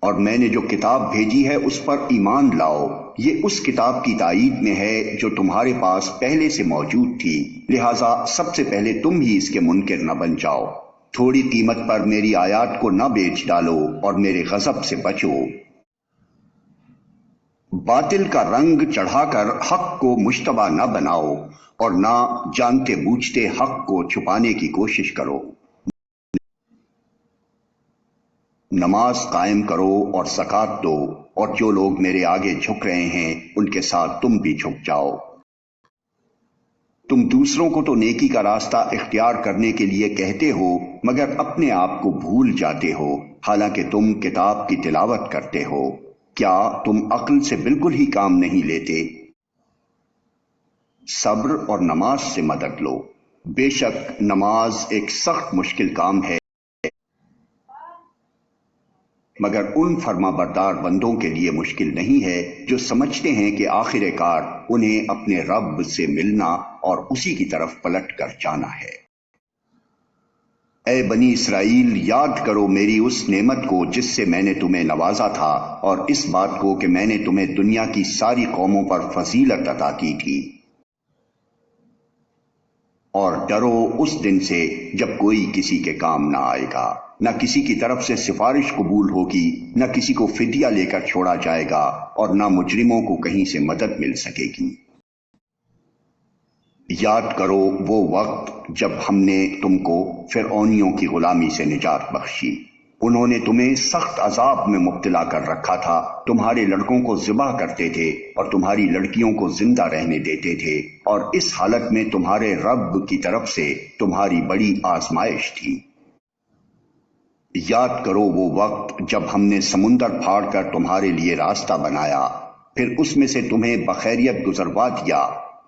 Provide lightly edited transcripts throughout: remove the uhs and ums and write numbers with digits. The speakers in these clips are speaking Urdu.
اور میں نے جو کتاب بھیجی ہے اس پر ایمان لاؤ، یہ اس کتاب کی تائید میں ہے جو تمہارے پاس پہلے سے موجود تھی، لہٰذا سب سے پہلے تم ہی اس کے منکر نہ بن جاؤ۔ تھوڑی قیمت پر میری آیات کو نہ بیچ ڈالو اور میرے غضب سے بچو۔ باطل کا رنگ چڑھا کر حق کو مشتبہ نہ بناؤ اور نہ جانتے بوجھتے حق کو چھپانے کی کوشش کرو۔ نماز قائم کرو اور زکوٰۃ دو، اور جو لوگ میرے آگے جھک رہے ہیں ان کے ساتھ تم بھی جھک جاؤ۔ تم دوسروں کو تو نیکی کا راستہ اختیار کرنے کے لیے کہتے ہو مگر اپنے آپ کو بھول جاتے ہو، حالانکہ تم کتاب کی تلاوت کرتے ہو۔ کیا تم عقل سے بالکل ہی کام نہیں لیتے؟ صبر اور نماز سے مدد لو، بے شک نماز ایک سخت مشکل کام ہے مگر ان فرما بردار بندوں کے لیے مشکل نہیں ہے جو سمجھتے ہیں کہ آخر کار انہیں اپنے رب سے ملنا اور اسی کی طرف پلٹ کر جانا ہے۔ اے بنی اسرائیل، یاد کرو میری اس نعمت کو جس سے میں نے تمہیں نوازا تھا، اور اس بات کو کہ میں نے تمہیں دنیا کی ساری قوموں پر فضیلت عطا کی تھی۔ اور ڈرو اس دن سے جب کوئی کسی کے کام نہ آئے گا، نہ کسی کی طرف سے سفارش قبول ہوگی، نہ کسی کو فدیہ لے کر چھوڑا جائے گا، اور نہ مجرموں کو کہیں سے مدد مل سکے گی۔ یاد کرو وہ وقت جب ہم نے تم کو فرعونیوں کی غلامی سے نجات بخشی۔ انہوں نے تمہیں سخت عذاب میں مبتلا کر رکھا تھا، تمہارے لڑکوں کو ذبح کرتے تھے اور تمہاری لڑکیوں کو زندہ رہنے دیتے تھے، اور اس حالت میں تمہارے رب کی طرف سے تمہاری بڑی آزمائش تھی۔ یاد کرو وہ وقت جب ہم نے سمندر پھاڑ کر تمہارے لیے راستہ بنایا، پھر اس میں سے تمہیں بخیریت گزروا دیا،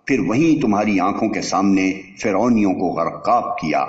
پھر وہیں تمہاری آنکھوں کے سامنے فرعونیوں کو غرقاب کیا،